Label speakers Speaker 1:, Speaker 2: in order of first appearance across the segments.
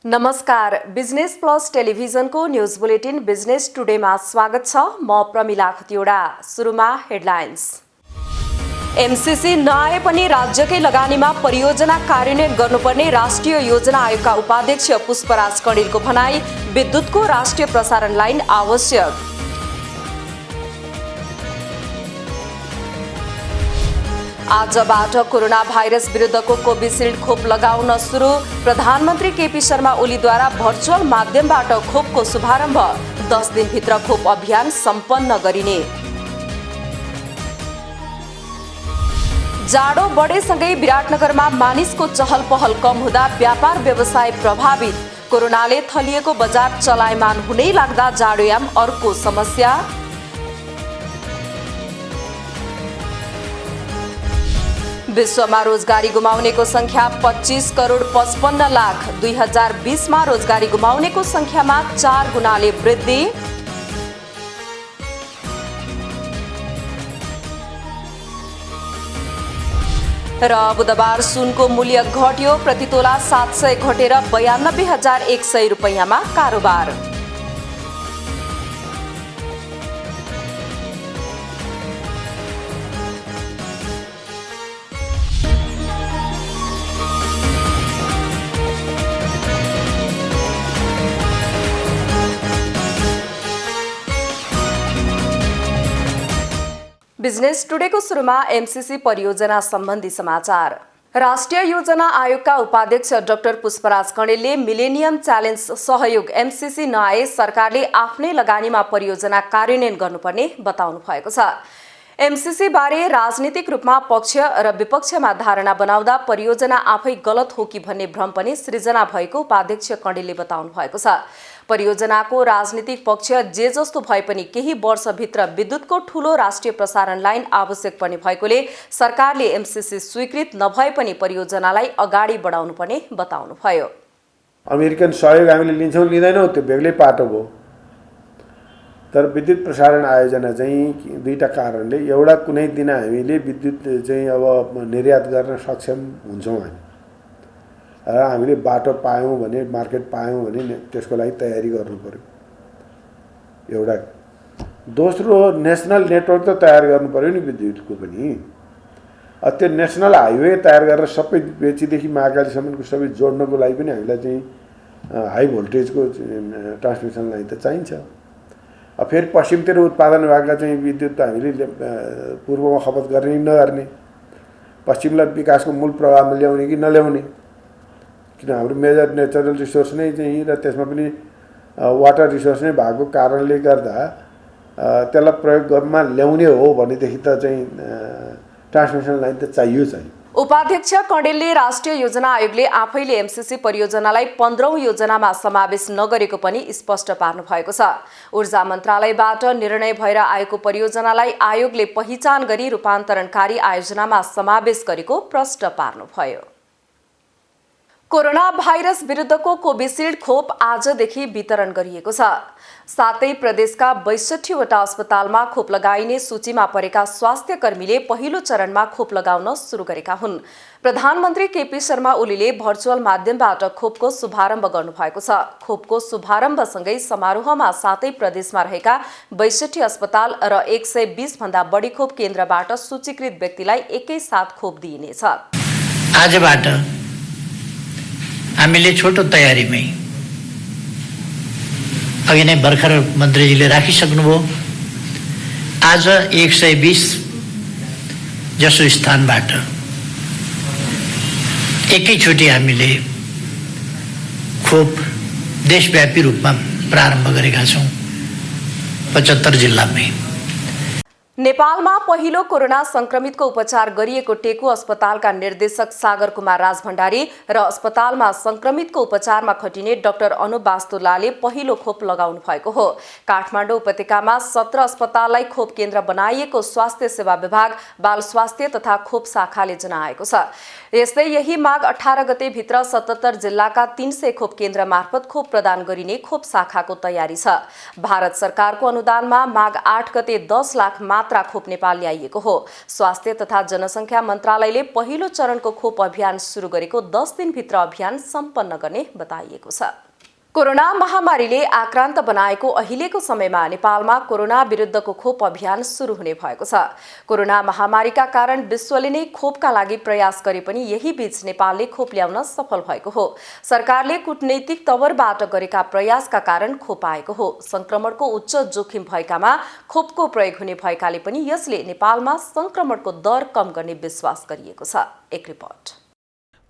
Speaker 1: नमस्कार, business plus टेलिभिजनको news bulletin business टुडेमा स्वागत छ। म प्रमिला खतिवडा। सुरुमा हेडलाइन्स। एमसीसी नआए पनि राज्यकै लगानीमा परियोजना कार्यान्वयन गर्नुपर्ने राष्ट्रिय योजना आयोगका उपाध्यक्ष पुष्पराज कणेलको भनाई। विद्युतको राष्ट्रिय प्रसारण लाइन आवश्यक। आजबाट कोरोना भाइरस विरुद्धको कोभिसिल्ड खोप लगाउन सुरु। प्रधानमन्त्री केपी शर्मा ओलीद्वारा भर्चुअल माध्यमबाट खोपको शुभारम्भ। 10 दिनभित्र खोप अभियान सम्पन्न गरिने। जाडो बढेसँगै विराटनगरमा मानिसको चहल पहल कम हुँदा व्यापार व्यवसाय प्रभावित। कोरोनाले थलिएको बजार चलायमान हुनै लाग्दा जाडोयाम अर्को समस्या। विश्वमा रोजगारी गुमाउनेको संख्या 25 करोड 55 लाख। 2020 मा रोजगारी गुमाउनेको संख्यामा 4 गुणाले वृद्धि। र बुधबार सुनको मूल्य घट्यो। प्रतितोला 700 घटेर 92,100 रुपैयाँमा कारोबार। बिजनेस टुडेको सुरुमा एमसीसी परियोजना सम्बन्धी समाचार। राष्ट्रिय योजना आयोगका उपाध्यक्ष डाक्टर पुष्पराज कणेलले मिलेनियम च्यालेन्ज सहयोग एमसीसी नआए सरकारले आफ्नै लगानीमा परियोजना कार्यान्वयन गर्नुपर्ने बताउनु भएको छ। एमसीसी बारे राजनीतिक रूपमा पक्ष र विपक्षमा धारणा बनाउँदा परियोजना आफै गलत हो कि भन्ने भ्रम पनि सृजना भएको उपाध्यक्ष कणेलले बताउनु भएको छ। परियोजनाको राजनीतिक पक्ष जे जस्तो भए पनि केही वर्षभित्र विद्युतको ठूलो राष्ट्रिय प्रसारण लाइन आवश्यक पर्ने भएकोले सरकारले एमसीसी स्वीकृत नभए पनि परियोजनालाई अगाडि बढाउनु पर्ने बताउनुभयो।
Speaker 2: अमेरिकन सहयोग हामीले लिन्छौँ लिँदैनौँ त्यो बेग्लै पाटो भयो। तर विद्युत प्रसारण आयोजना चाहिँ दुईटा कारणले, एउटा कुनै दिन हामीले विद्युत चाहिँ अब निर्यात गर्न सक्षम हुन्छौँ हामी र हामीले बाटो पायौँ भने, मार्केट पायौँ भने त्यसको लागि तयारी गर्नु पर्यो एउटा। दोस्रो, नेसनल नेटवर्क त तयार गर्नु पर्यो नि विद्युतको पनि। त्यो नेसनल हाइवे तयार गरेर सबै बेचीदेखि महाकालीसम्मको सबै जोड्नको लागि पनि हामीलाई चाहिँ हाई भोल्टेजको ट्रान्समिसन लाइन त चाहिन्छ। फेरि पश्चिमतिर उत्पादन भएका चाहिँ विद्युत त हामीले पूर्वमा खपत गर्ने कि नगर्ने, पश्चिमलाई विकासको मूल प्रवाहमा ल्याउने कि नल्याउने। किन हाम्रो मेजर नेचरल रिसोर्स नै चाहिँ र त्यसमा पनि वाटर रिसोर्स नै भएको कारणले गर्दा त्यसलाई प्रयोगमा ल्याउने हो भनेदेखि त चाहिँ ट्रान्समिसन लाइन त चाहियो चाहिँ।
Speaker 1: उपाध्यक्ष कणेलले राष्ट्रिय योजना आयोगले आफैले एमसीसी परियोजनालाई 15औं योजनामा समावेश नगरेको पनि स्पष्ट पार्नु भएको छ। ऊर्जा मन्त्रालयबाट निर्णय भएर आएको परियोजनालाई आयोगले पहिचान गरी रूपान्तरणकारी आयोजनामा समावेश गरेको प्रश्न पार्नुभयो। कोरोना भाइरस विरुद्धको कोभिसिल्ड खोप आजदेखि वितरण गरिएको छ। सातै प्रदेशका 62वटा अस्पतालमा खोप लगाइने सूचीमा परेका स्वास्थ्य कर्मीले पहिलो चरणमा खोप लगाउन सुरु गरेका हुन्। प्रधानमन्त्री केपी शर्मा ओलीले भर्चुअल माध्यमबाट खोपको शुभारम्भ गर्नुभएको छ। खोपको शुभारम्भसँगै समारोहमा सातै प्रदेशमा रहेका 62 अस्पताल र 120 भन्दा बढी खोप केन्द्रबाट सूचीकृत व्यक्तिलाई एकैसाथ खोप दिइनेछ।
Speaker 3: आजबाट हामीले छोटो तयारीमै अघि नै भर्खर मन्त्रीजीले राखिसक्नुभयो। आज 120 जसो स्थानबाट एकैचोटि हामीले खोप देशव्यापी रूपमा प्रारम्भ गरेका छौँ 75 जिल्लामै।
Speaker 1: नेपालमा पहिलो कोरोना संक्रमितको उपचार गरिएको टेकु अस्पतालका निर्देशक सागर कुमार राजभण्डारी र अस्पतालमा संक्रमितको उपचारमा खटिने डाक्टर अनुप वास्तुलाले पहिलो खोप लगाउनु भएको हो। काठमाडौँ उपत्यकामा 17 अस्पताललाई खोप केन्द्र बनाइएको स्वास्थ्य सेवा विभाग बाल स्वास्थ्य तथा खोप शाखाले जनाएको छ। यस्तै यही माघ 18 गते भित्र 77 जिल्लाका 300 खोप केन्द्र मार्फत खोप प्रदान गरिने खोप शाखाको तयारी छ। भारत सरकारको अनुदानमा माघ 8 गते 10 लाख मात्रा खोप नेपाल ल्याइएको हो। स्वास्थ्य तथा जनसङ्ख्या मन्त्रालयले पहिलो चरणको खोप अभियान सुरु गरेको 10 दिनभित्र अभियान सम्पन्न गर्ने बताइएको छ। कोरोना महामारीले आक्रान्त बनाएको अहिलेको समयमा नेपालमा कोरोना विरुद्धको खोप अभियान सुरु हुने भएको छ। कोरोना महामारीका कारण विश्वले नै खोपका लागि प्रयास गरे पनि यही बीच नेपालले खोप ल्याउन सफल भएको हो। सरकारले कूटनैतिक तवरबाट गरेका प्रयासका कारण खोप आएको हो। संक्रमणको उच्च जोखिम भएकामा खोपको प्रयोग हुने भएकाले पनि यसले नेपालमा संक्रमणको दर कम गर्ने विश्वास गरिएको छ। एक रिपोर्ट।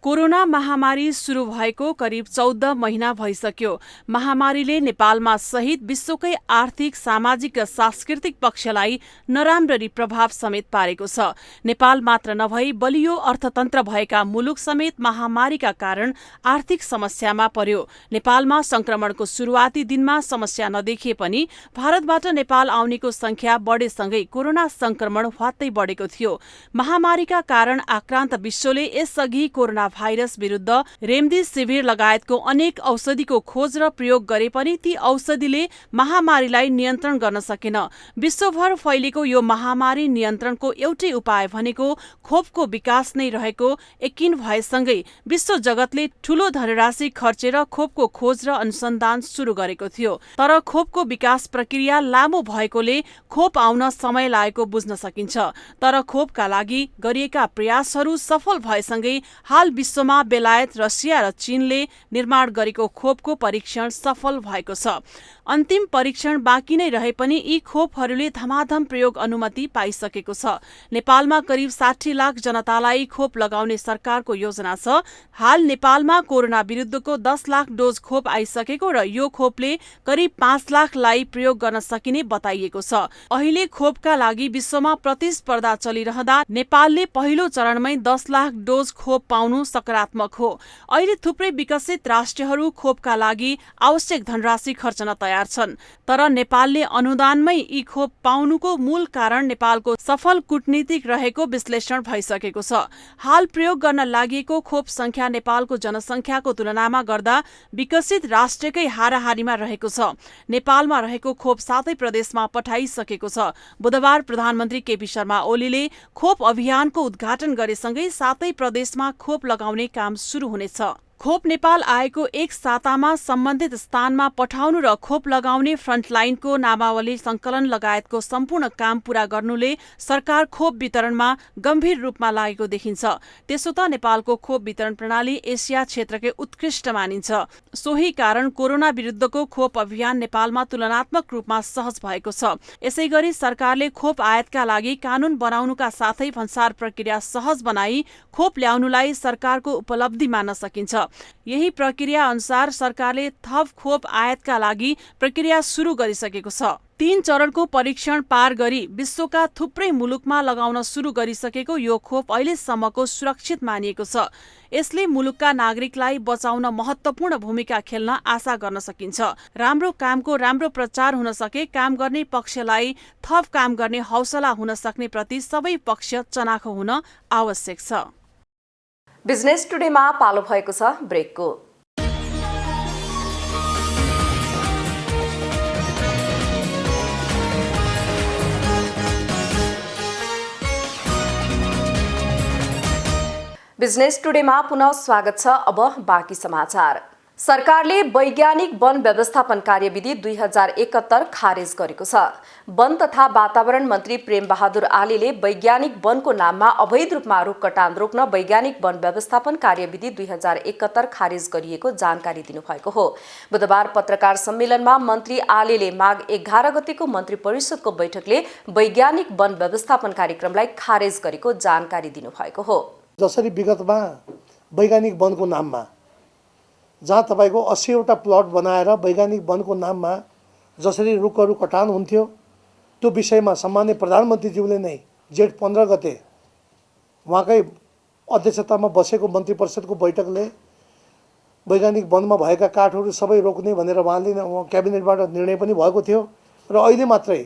Speaker 4: कोरोना महामारी सुरु भएको करिब 14 महिना भइसक्यो। महामारीले नेपालमा सहित विश्वकै आर्थिक, सामाजिक र सांस्कृतिक पक्षलाई नराम्ररी प्रभाव समेत पारेको छ। नेपाल मात्र नभई बलियो अर्थतन्त्र भएका मुलुक समेत महामारीका कारण आर्थिक समस्यामा पर्यो। नेपालमा संक्रमणको सुरुवाती दिनमा समस्या नदेखिए पनि भारतबाट नेपाल आउनेको संख्या बढेसँगै कोरोना संक्रमण ह्वात्तै बढेको थियो। महामारीका कारण आक्रान्त विश्वले यसअघि कोरोना भाइरस विरुद्ध रेमडेसिभिर लगायतको अनेक औषधिको खोज र प्रयोग गरे पनि ती औषधिले महामारीलाई नियन्त्रण गर्न सकेन। विश्वभर फैलेको यो महामारी नियन्त्रणको एउटै उपाय भनेको खोपको विकास नै रहेको यकिन भएसँगै विश्व जगतले ठूलो धनराशि खर्चेर खोपको खोज र अनुसन्धान सुरु गरेको थियो। तर खोपको विकास प्रक्रिया लामो भएकोले खोप आउन समय लागेको बुझ्न सकिन्छ। तर खोपका लागि गरिएका प्रयासहरू सफल भएसँगै हाल विश्वमा बेलायत, रसिया र चीनले निर्माण गरेको खोपको परीक्षण सफल भएको छ। अन्तिम परीक्षण बाँकी नै रहे पनि यी खोपहरूले धमाधम प्रयोग अनुमति पाइसकेको छ। नेपालमा करिब 60 लाख जनतालाई खोप लगाउने सरकारको योजना छ। हाल नेपालमा कोरोना विरुद्धको 10 लाख डोज खोप आइसकेको र यो खोपले करिब 5 लाखलाई प्रयोग गर्न सकिने बताइएको छ। अहिले खोपका लागि विश्वमा प्रतिस्पर्धा चलिरहँदा नेपालले पहिलो चरणमै 10 लाख डोज खोप पाउनु सकारात्मक हो। अहिले थुप्रै विकसित राष्ट्रहरू खोपका लागि आवश्यक धनराशि खर्चन तयार छन्। तर नेपालले अनुदानमै यी खोप पाउनुको मूल कारण नेपालको सफल कूटनीतिक रहेको विश्लेषण भइसकेको छ। हाल प्रयोग गर्न लागेको खोप संख्या नेपालको जनसंख्याको तुलनामा गर्दा विकसित राष्ट्रकै हाराहारीमा रहेको छ। नेपालमा रहेको खोप 7 प्रदेशमा पठाइसकेको छ। बुधबार प्रधानमन्त्री केपी शर्मा ओलीले खोप अभियानको उद्घाटन गरेसँगै 7 प्रदेशमा खोप लगाउने काम सुरु हुनेछ। खोप नेपाल आएको एक सातामा सम्बन्धित स्थानमा पठाउनु र खोप लगाउने फ्रन्टलाइनको नामावली संकलन लगायतको सम्पूर्ण काम पूरा गर्नुले सरकार खोप वितरणमा गम्भीर रूपमा लागेको देखिन्छ। त्यसो त नेपालको खोप वितरण प्रणाली एसिया क्षेत्रकै उत्कृष्ट मानिन्छ। सोही कारण कोरोना विरुद्धको खोप अभियान नेपालमा तुलनात्मक रूपमा सहज भएको छ। यसैगरी सरकारले खोप आयातका लागि कानून बनाउनुका साथै भन्सार प्रक्रिया सहज बनाई खोप ल्याउनुलाई सरकारको उपलब्धि मान्न सकिन्छ। यही प्रक्रिया अनुसार सरकारले थप खोप आयातका लागि प्रक्रिया सुरु गरिसकेको छ। 3 चरणको परीक्षण पार गरी विश्वका थुप्रै मुलुकमा लगाउन सुरु गरिसकेको यो खोप अहिलेसम्मको सुरक्षित मानिएको छ। यसले मुलुकका नागरिकलाई बचाउन महत्वपूर्ण भूमिका खेल्न आशा गर्न सकिन्छ। राम्रो कामको राम्रो प्रचार हुन सके काम गर्ने पक्षलाई थप काम गर्ने हौसला हुन सक्ने प्रति सबै पक्ष चनाखो हुन आवश्यक छ।
Speaker 1: बिजनेस टुडेमा पालो भएको छ ब्रेकको। बिजनेस टुडेमा पुनः स्वागत छ। अब बाँकी समाचार। सरकारले वैज्ञानिक वन व्यवस्थापन कार्यविधि 2071 खारेज गरेको छ। वन तथा वातावरण मन्त्री प्रेम बहादुर आलीले वैज्ञानिक वनको नाममा अवैध रूपमा रुख कटान रोक्न वैज्ञानिक वन व्यवस्थापन कार्यविधि 2071 खारेज गरिएको जानकारी दिनुभएको हो। बुधबार पत्रकार सम्मेलनमा मन्त्री आलीले माघ 11 गतेको मन्त्री परिषदको बैठकले वैज्ञानिक वन व्यवस्थापन कार्यक्रमलाई खारेज गरेको जानकारी दिनुभएको हो।
Speaker 5: जसरी विगतमा वैज्ञानिक वनको नाममा जहाँ तपाईको 80वटा प्लट बनाएर वैज्ञानिक वनको नाममा जसरी रुखहरू कटान हुन्थ्यो त्यो विषयमा सम्माननीय प्रधानमन्त्रीज्यूले नै जेठ 15 गते उहाँकै अध्यक्षतामा बसेको मन्त्री परिषदको बैठकले वैज्ञानिक वनमा भएका काठहरू सबै रोक्ने भनेर उहाँले क्याबिनेटबाट निर्णय पनि भएको थियो र अहिले मात्रै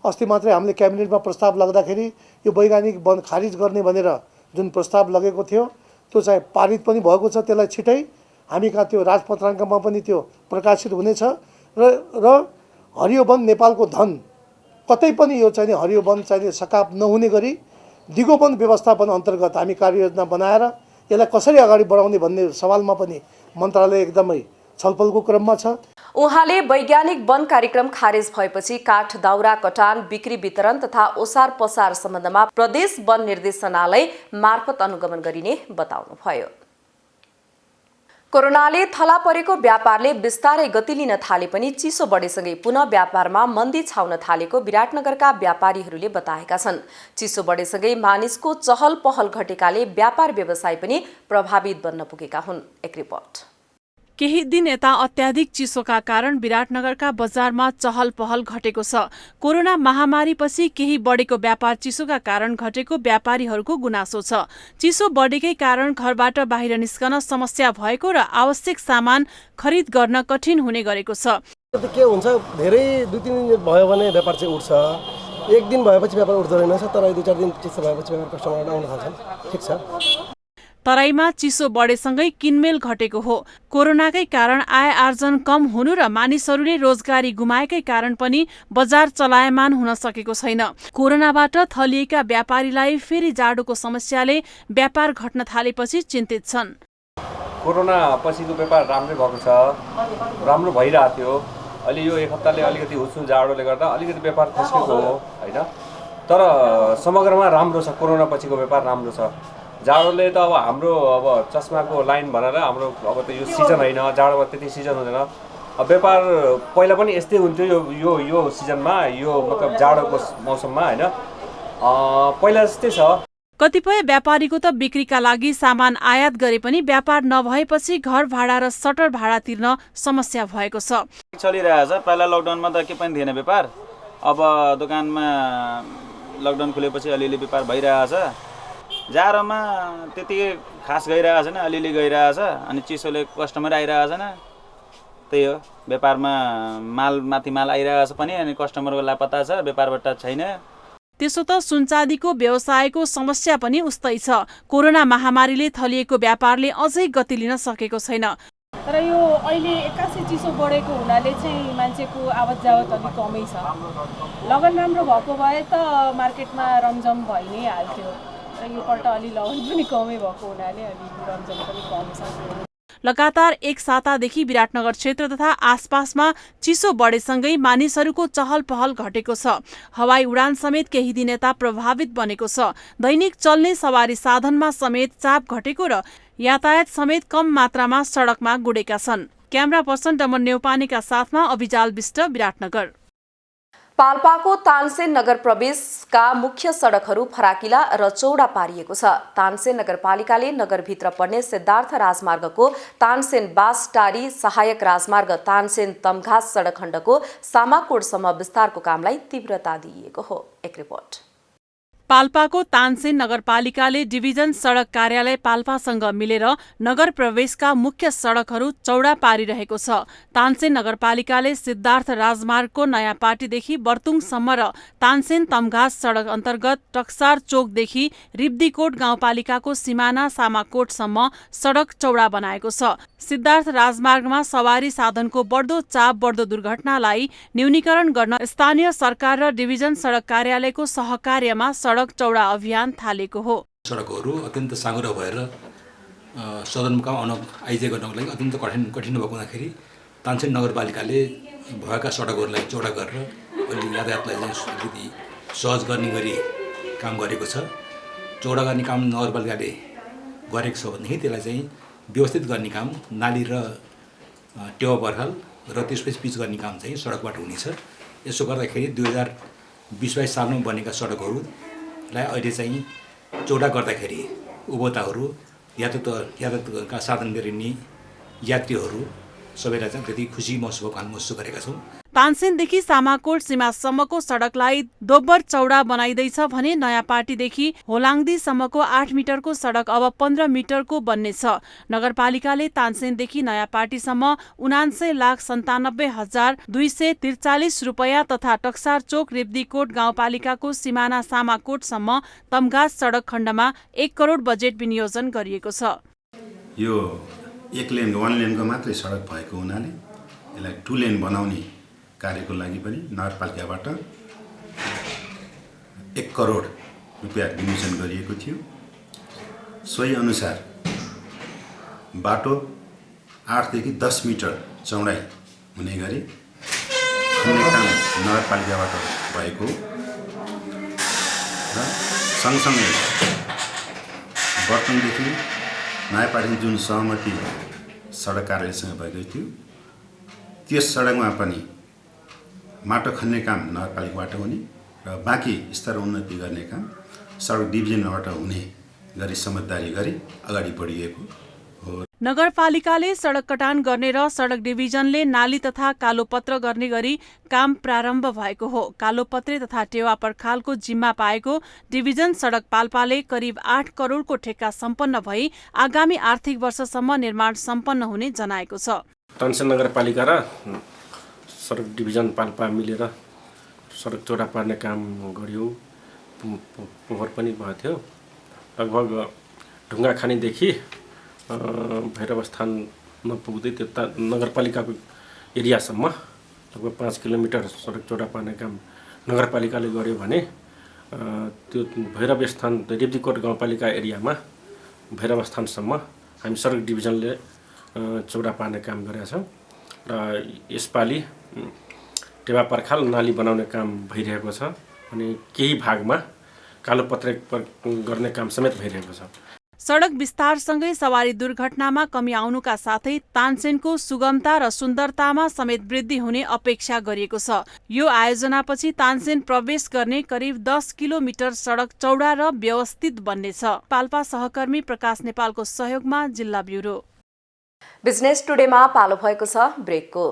Speaker 5: अस्ति मात्रै हामीले क्याबिनेटमा प्रस्ताव लाग्दाखेरि यो वैज्ञानिक वन खारिज गर्ने भनेर जुन प्रस्ताव लगेको थियो त्यो चाहिँ पारित पनि भएको छ। त्यसलाई छिटै हामी कहाँ त्यो राजपत्राङ्कमा पनि त्यो प्रकाशित हुनेछ र हरियो वन नेपालको धन कतै पनि यो चाहिँ हरियो वन चाहिँ सकाप नहुने गरी दिगो वन व्यवस्थापन अन्तर्गत हामी कार्ययोजना बनाएर यसलाई कसरी अगाडि बढाउने भन्ने सवालमा पनि मन्त्रालय एकदमै छलफलको क्रममा छ।
Speaker 1: उहाँले वैज्ञानिक वन कार्यक्रम खारेज भएपछि काठ दाउरा कटान बिक्री वितरण तथा ओसार पसार सम्बन्धमा प्रदेश वन निर्देशनालय मार्फत अनुगमन गरिने बताउनुभयो। कोरोनाले थला परेको व्यापारले बिस्तारै गति लिन थाले पनि चिसो बढेसँगै पुनः व्यापारमा मन्दी छाउन थालेको विराटनगरका व्यापारीहरूले बताएका छन्। चिसो बढेसँगै मानिसको चहल पहल घटेकाले व्यापार व्यवसाय पनि प्रभावित बन्न पुगेका हुन्। एक रिपोर्ट।
Speaker 4: केही दिन यता अत्याधिक चिसोका कारण विराटनगरका बजारमा चहल पहल घटेको छ। कोरोना महामारीपछि केही बढेको व्यापार चिसोका कारण घटेको व्यापारीहरूको गुनासो छ। चिसो बढेकै कारण घरबाट बाहिर निस्कन समस्या भएको र आवश्यक सामान खरिद गर्न कठिन हुने गरेको छ।
Speaker 6: के हुन्छ धेरै 2-3 दिन भयो भने व्यापार चाहिँ उठ्छ, एक दिन भएपछि व्यापार उठ्दैन रहेछ, तर 2-4 दिन चिसो भएपछि व्यापार कस्टमर आउन थाल्छन्। ठिक छ।
Speaker 4: तराईमा चिसो बढेसँगै किनमेल घटेको हो। कोरोनाकै कारण आय आर्जन कम हुनु र मानिसहरूले रोजगारी गुमाएकै कारण पनि बजार चलायमान हुन सकेको छैन। कोरोनाबाट थलिएका व्यापारीलाई फेरि जाडोको समस्याले व्यापार घट्न थालेपछि चिन्तित छन्।
Speaker 7: कोरोना पछिको व्यापार राम्रै भएको छ, राम्रो भइरहेको थियो। अलि यो एक हप्ताले अलिकति हुस्सु जाडोले गर्दा अलिकति व्यापार खस्केको हो हैन, तर समग्रमा राम्रो छ। कोरोना पछिको व्यापार राम्रो छ। जाडोले त अब हाम्रो चस्माको लाइन भनेर हाम्रो अब त यो सिजन होइन, जाडोमा त्यति सिजन हुँदैन। अब व्यापार पहिला पनि यस्तै हुन्थ्यो यो यो सिजनमा, यो मतलब जाडोको मौसममा हैन, पहिला जस्तै छ।
Speaker 4: कतिपय व्यापारीको त बिक्रीका लागि सामान आयात गरे पनि व्यापार नभएपछि घर भाडा र सटर भाडा तिर्न समस्या भएको छ।
Speaker 8: चलिरहेछ। पहिला लकडाउनमा त के पनि थिएन व्यापार, अब दोकानमा लकडाउन खुलेपछि अलिअलि व्यापार भइरहेछ। जाडोमा त्यतिकै खास गइरहेको छैन, अलिअलि गइरहेछ। अनि चिसोले कस्टमर आइरहेको छैन, त्यही हो। व्यापारमा माल माथि माल आइरहेछ पनि, अनि कस्टमरको लापत्ता छ, व्यापारबाट छैन।
Speaker 4: त्यसो त सुनचाँदीको व्यवसायको समस्या पनि उस्तै छ। कोरोना महामारीले थलिएको व्यापारले अझै गति लिन सकेको छैन।
Speaker 9: तर यो अहिले 81 चिसो बढेको हुनाले चाहिँ मान्छेको आवत जावत अलिक कमै छ। लगन राम्रो भएको भए त मार्केटमा रमझम भइ नै हाल्थ्यो, र योपल्ट अलि लगन पनि कमै भएको हुनाले अलि रमझम पनि कम छ।
Speaker 4: लगातार एक सातादेखि विराटनगर क्षेत्र तथा आसपासमा चिसो बढेसँगै मानिसहरूको चहल पहल घटेको छ। हवाई उडान समेत केही दिन यता प्रभावित बनेको छ। दैनिक चल्ने सवारी साधनमा समेत चाप घटेको र यातायात समेत कम मात्रामा सडकमा गुडेका छन्। क्यामेरा पर्सन डमन नेउपानेका साथमा अभिजाल विष्ट, विराटनगर।
Speaker 1: पाल्पाको तानसेन नगर प्रवेशका मुख्य सडकहरू फराकिला र चौडा पारिएको छ। तानसेन नगरपालिकाले नगरभित्र पर्ने सिद्धार्थ राजमार्गको तानसेन बासटारी सहायक राजमार्ग तानसेन तमघास सडक खण्डको सामाकोटसम्म विस्तारको कामलाई तीव्रता दिएको हो। एक रिपोर्ट।
Speaker 4: पाल्पाको तानसेन नगरपालिकाले डिभिजन सडक कार्यालय पाल्पासँग मिलेर नगर प्रवेशका मुख्य सडकहरू चौडा पारिरहेको छ। तानसेन नगरपालिकाले सिद्धार्थ राजमार्गको नयाँ पाटीदेखि बर्तुङसम्म र तानसेन तमघास सडक अन्तर्गत टक्सार चोकदेखि रिब्दीकोट गाउँपालिकाको सिमाना सामाकोटसम्म सडक चौडा बनाएको छ। सिद्धार्थ राजमार्गमा सवारी साधनको बढ्दो चाप बढ्दो दुर्घटनालाई न्यूनीकरण गर्न स्थानीय सरकार र डिभिजन सडक कार्यालयको सहकार्यमा सडक चौडा अभियान थालेको हो।
Speaker 10: सडकहरू अत्यन्त साँघुरो भएर सदरमुकाम आइज गर्नको लागि अत्यन्त कठिन भएको हुँदाखेरि तानसेन नगरपालिकाले भएका सडकहरूलाई चौडा गरेर अलि यातायातलाई अलिकति सहज गर्ने गरी काम गरेको छ। चौडा गर्ने काम नगरपालिकाले गरेको छ भनेदेखि त्यसलाई चाहिँ व्यवस्थित गर्ने काम नाली र टेवा बर्खाल र त्यसपछि पिच गर्ने काम चाहिँ सडकबाट हुनेछ। यसो गर्दाखेरि 2020-22 सालमा बनेका सडकहरूलाई अहिले चाहिँ चौडा गर्दाखेरि उपभोक्ताहरू यातायातका साधन गरिने यात्रीहरू सबैलाई चाहिँ त्यति खुसी महसुस गरेका छौँ।
Speaker 4: तानसेनदेखि सामाकोट सीमासम्मको सडकलाई दोब्बर चौडा बनाइँदैछ भने नयाँ पाटीदेखि होलाङ्दीसम्मको 8 मिटरको सडक अब 15 मिटरको बन्नेछ। नगरपालिकाले तानसेनदेखि नयाँ पाटीसम्म 79,97,243 रुपैयाँ तथा टक्सार चोक रिब्दीकोट गाउँपालिकाको सिमाना सामाकोटसम्म तमघास सडक खण्डमा 1 करोड बजेट विनियोजन गरिएको छ।
Speaker 11: यो एक लेन 1 लेनको मात्रै सडक भएको हुनाले यसलाई 2 लेन बनाउने कार्यको लागि पनि नगरपालिकाबाट 1 करोड रुपियाँ विनियोजन गरिएको थियो। सोही अनुसार बाटो 8 देखि 10 मिटर चौडाइ हुने गरी खन्ने काम नगरपालिकाबाट भएको र सँगसँगै वर्तनदेखि नयाँपाटी जुन सहमति सडक कार्यालयसँग भएको थियो त्यस सडकमा पनि माटो खन्ने काम नगरपालिकाबाट हुने र बाँकी स्तर उन्नति गर्ने काम सडक डिभिजनबाट हुने गरी समझदारी गरी अगाडि बढिएको हो।
Speaker 4: नगरपालिकाले सडक कटान गर्ने र सडक डिभिजनले नाली तथा कालोपत्र गर्ने गरी काम प्रारम्भ भएको हो। कालोपत्रे तथा टेवा पर्खालको जिम्मा पाएको डिभिजन सडक पाल्पाले करिब 8 करोडको ठेक्का सम्पन्न भई आगामी आर्थिक वर्षसम्म निर्माण सम्पन्न हुने जनाएको छ।
Speaker 12: तानसेन नगरपालिका र सडक डिभिजन पाल्पा मिलेर सडक चौडा पार्ने काम गर्यो। पोहोर पनि भएको थियो। लगभग ढुङ्गा खानीदेखि भैरवस्थानमा पुग्दै त्यो नगरपालिकाको एरियासम्म लगभग 5 किलोमिटर सडक चौडा पार्ने काम नगरपालिकाले गर्यो भने त्यो भैरवस्थान रेब्दीकोट गाउँपालिका एरियामा भैरवस्थानसम्म हामी सडक डिभिजनले चौडा पार्ने काम गरेका छौँ र यसपालि टेवा पर्खाल नाली बनाउने काम भइरहेको छ अनि केही भागमा कालोपत्रे गर्ने काम समेत भइरहेको छ।
Speaker 4: सडक विस्तारसँगै सवारी दुर्घटनामा कमी आउनुका साथै तानसेनको सुगमता र सुन्दरतामा समेत वृद्धि हुने अपेक्षा गरिएको छ। यो आयोजनापछि तानसेन प्रवेश गर्ने करिब 10 किलोमिटर सडक चौडा र व्यवस्थित बन्नेछ। पाल्पा सहकर्मी प्रकाश नेपालको सहयोगमा जिल्ला ब्युरो।
Speaker 1: बिजनेस टुडेमा पालो भएको छ ब्रेकको।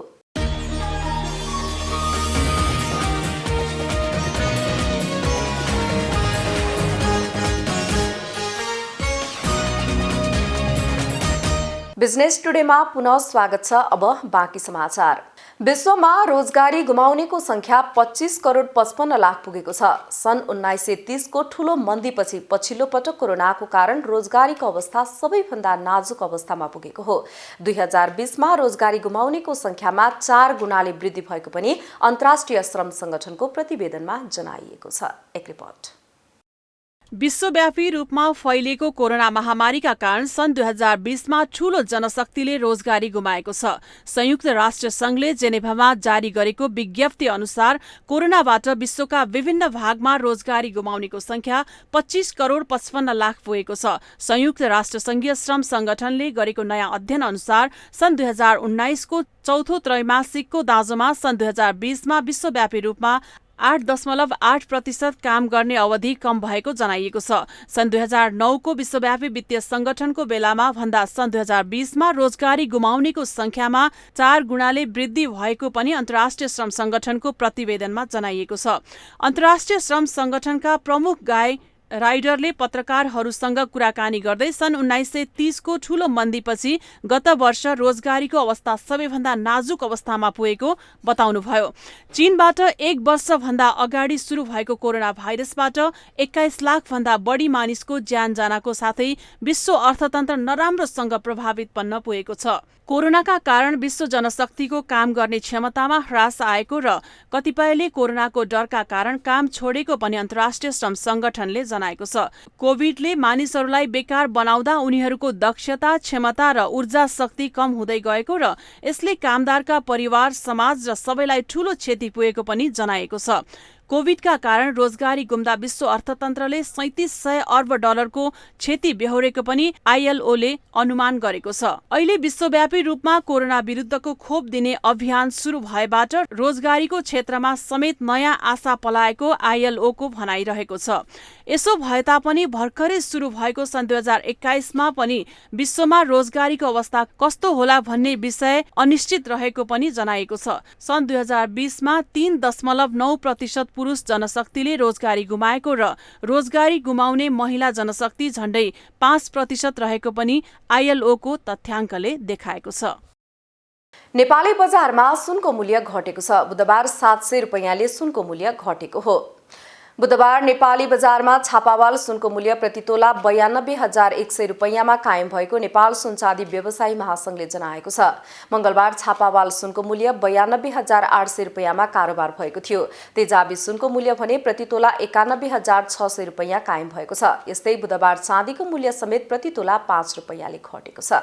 Speaker 1: बिजनेस टुडेमा पुनः स्वागत छ। अब बाँकी समाचार। विश्वमा रोजगारी गुमाउनेको संख्या 25 करोड 55 लाख पुगेको छ। सन् 1930 को ठूलो मन्दीपछि पछिल्लो पटक कोरोनाको कारण रोजगारीको अवस्था सबैभन्दा नाजुक अवस्थामा पुगेको हो। 2020 मा रोजगारी गुमाउनेको संख्यामा 4 गुणाले वृद्धि भएको पनि अन्तर्राष्ट्रिय श्रम संगठनको प्रतिवेदनमा जनाइएको छ। एक रिपोर्ट।
Speaker 4: विश्वव्यापी रूपमा फैलिएको कोरोना महामारीका कारण सन् 2020 मा ठूलो जनशक्तिले रोजगारी गुमाएको छ। संयुक्त राष्ट्र संघले जेनेभामा जारी गरेको विज्ञप्ति अनुसार कोरोनाबाट विश्वका विभिन्न भागमा रोजगारी गुमाउनेको संख्या 25 करोड 55 लाख पुगेको छ। संयुक्त राष्ट्र संघीय श्रम संगठनले गरेको नयाँ अध्ययन अनुसार सन् 2019 को चौथो त्रैमासिकको दाँजोमा सन् 2020 मा विश्वव्यापी रूपमा 8.8% काम गर्ने अवधि कम भएको जनाइएको छ। सन् 2009 को विश्वव्यापी वित्तीय संगठनको बेलामा भन्दा सन् 2020 मा रोजगारी गुमाउनेको संख्यामा 4 गुणाले वृद्धि भएको पनि अन्तर्राष्ट्रिय श्रम संगठनको प्रतिवेदनमा जनाइएको छ। अन्तर्राष्ट्रिय श्रम संगठनका प्रमुख गाई राइडरले पत्रकारहरूसँग कुराकानी गर्दै सन् 1930 को ठूलो मन्दीपछि गत वर्ष रोजगारीको अवस्था सबैभन्दा नाजुक अवस्थामा पुगेको बताउनुभयो। चीनबाट 1 वर्षभन्दा अगाडि सुरु भएको कोरोना भाइरसबाट 21 लाख भन्दा बढी मानिसको ज्यान जानको साथै विश्व अर्थतन्त्र नराम्रोसँग प्रभावित बन्न पुगेको छ। कोरोनाका कारण विश्व जनशक्तिको काम गर्ने क्षमतामा ह्रास आएको र कतिपयले कोरोनाको डरका कारण काम छोडेको पनि अन्तर्राष्ट्रिय श्रम संगठनले जनाएको छ। कोभिडले मानिसहरूलाई बेकार बनाउँदा उनीहरूको दक्षता, क्षमता र ऊर्जा शक्ति कम हुँदै गएको र यसले कामदारका परिवार, समाज र सबैलाई ठूलो क्षति पुगेको पनि जनाएको छ। कोभिडका कारण रोजगारी गुम्दा विश्व अर्थतन्त्रले 3700 अर्ब डलरको क्षति बेहोरेको पनि आईएलओले अनुमान गरेको छ। अहिले विश्वव्यापी रूपमा कोरोना विरुद्धको खोप दिने अभियान सुरु भएबाट रोजगारीको क्षेत्रमा समेत नयाँ आशा पलाएको आईएलओको भनाइरहेको छ। यसो भए तापनि भर्खरै सुरु भएको सन् 2021 मा पनि विश्वमा रोजगारीको अवस्था कस्तो होला भन्ने विषय अनिश्चित रहेको पनि जनाइएको छ। सन् 2020 मा 3.9% पुरुष जनशक्तिले रोजगारी गुमाएको र रोजगारी गुमाउने महिला जनशक्ति झण्डै 5% रहेको पनि आईएलओको तथ्याङ्कले देखाएको छ।
Speaker 1: नेपाली बजारमा सुनको मूल्य घटेको छ। बुधबार 700 रुपैयाँले सुनको मूल्य घटेको हो। बुधबार नेपाली बजारमा छापावाल सुनको मूल्य प्रति तोला 92,100 रुपैयाँमा कायम भएको नेपाल सुनचाँदी व्यवसायी महासंघले जनाएको छ। मंगलबार छापावाल सुनको मूल्य 92,800 रुपैयाँमा कारोबार भएको थियो। तेजाबी सुनको मूल्य भने प्रति तोला 91,600 रुपैयाँ कायम भएको छ। यस्तै बुधबार चाँदीको मूल्य समेत प्रति तोला 5 रुपैयाँले घटेको छ।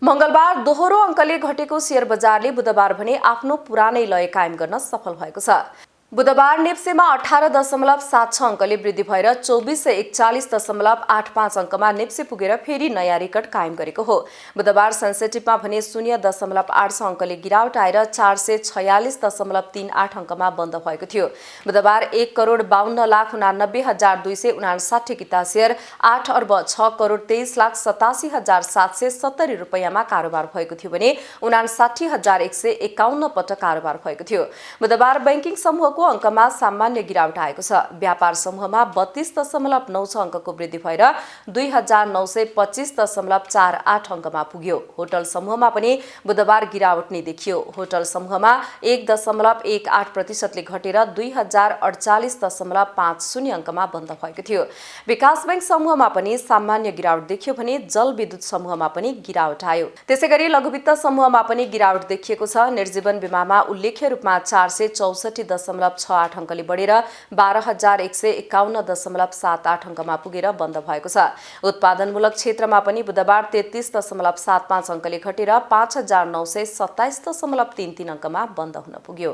Speaker 1: मंगलबार दोहोरो अङ्कले घटेको शेयर बजारले बुधबार भने आफ्नो पुरानै लय कायम गर्न सफल भएको छ। बुधबार नेप्सेमा 18.76 अङ्कले वृद्धि भएर 2441.85 अङ्कमा नेप्से पुगेर फेरि नयाँ रेकर्ड कायम गरेको हो। बुधबार सेन्सेटिभमा भने 0.86 अङ्कले गिरावट आएर 446.38 अङ्कमा बन्द भएको थियो। बुधबार 1,52,89,259 किता शेयर 8,06,23,87,770 रुपैयाँमा कारोबार भएको थियो भने 59,151 पटक कारोबार भएको थियो। बुधबार बैंकिङ समूहको अङ्कमा सामान्य गिरावट आएको छ। व्यापार समूहमा 32.96 अङ्कको वृद्धि भएर 2,925.48 अङ्कमा पुग्यो। होटल समूहमा पनि बुधबार गिरावट नै देखियो। होटल समूहमा 1.18% घटेर 2,048.50 अङ्कमा बन्द भएको थियो। विकास बैंक समूहमा पनि सामान्य गिरावट देखियो भने जलविद्युत समूहमा पनि गिरावट आयो। त्यसैगरी लघुवित्त समूहमा पनि गिरावट देखिएको छ। निर्जीवन बीमामा उल्लेख्य रूपमा 464.68 अङ्कले बढेर 12,151.78 अङ्कमा पुगेर बन्द भएको छ। उत्पादनमूलक क्षेत्रमा पनि बुधबार 33.75 अङ्कले घटेर 5,927.33 अङ्कमा बन्द हुन पुग्यो।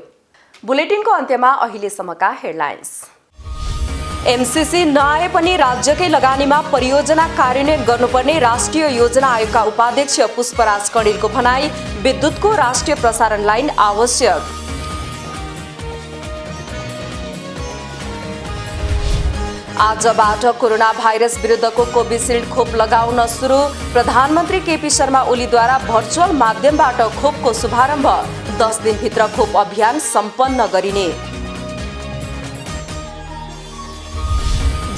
Speaker 1: बुलेटिनको अन्त्यमा अहिलेसम्मका हेडलाइन्स। एमसीसी नआए पनि राज्यकै लगानीमा परियोजना कार्यान्वयन गर्नुपर्ने राष्ट्रिय योजना आयोगका उपाध्यक्ष पुष्पराज कणेलको भनाई। विद्युतको राष्ट्रिय प्रसारण लाइन आवश्यक। आजबाट कोरोना भाइरस विरुद्धको कोभिसिल्ड खोप लगाउन सुरु। प्रधानमन्त्री केपी शर्मा ओलीद्वारा भर्चुअल माध्यमबाट खोपको शुभारम्भ। 10 दिनभित्र खोप अभियान सम्पन्न गरिने।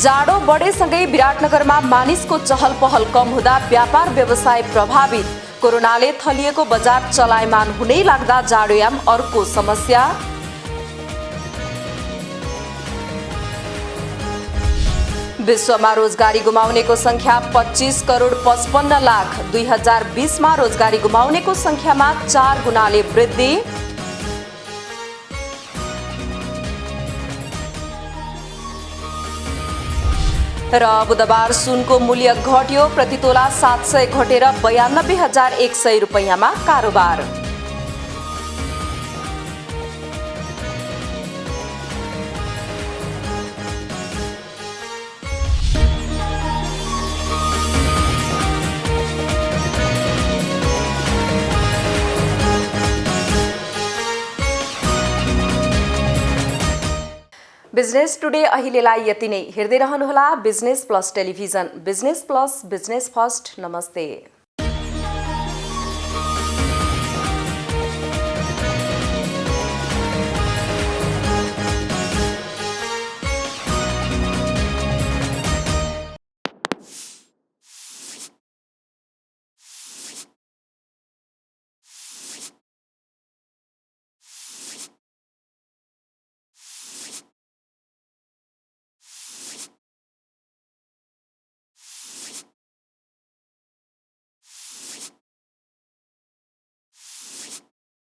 Speaker 1: जाडो बढेसँगै विराटनगरमा मानिसको चहल पहल कम हुँदा व्यापार व्यवसाय प्रभावित। कोरोनाले थलिएको बजार चलायमान हुनै लाग्दा जाडोयाम अर्को समस्या। विश्वमा रोजगारी गुमाउनेको संख्या 25,55,00,000। 2020 मा रोजगारी गुमाउनेको संख्यामा 4 गुणाले वृद्धि। र बुधबार सुनको मूल्य घट्यो। प्रति तोला 700 घटेर 92,100 रुपैयाँमा कारोबार। बिजनेस टुडे अहिलेलाई यति नै। हेर्दै रहनुहोला business plus television. Business plus, business first. नमस्ते।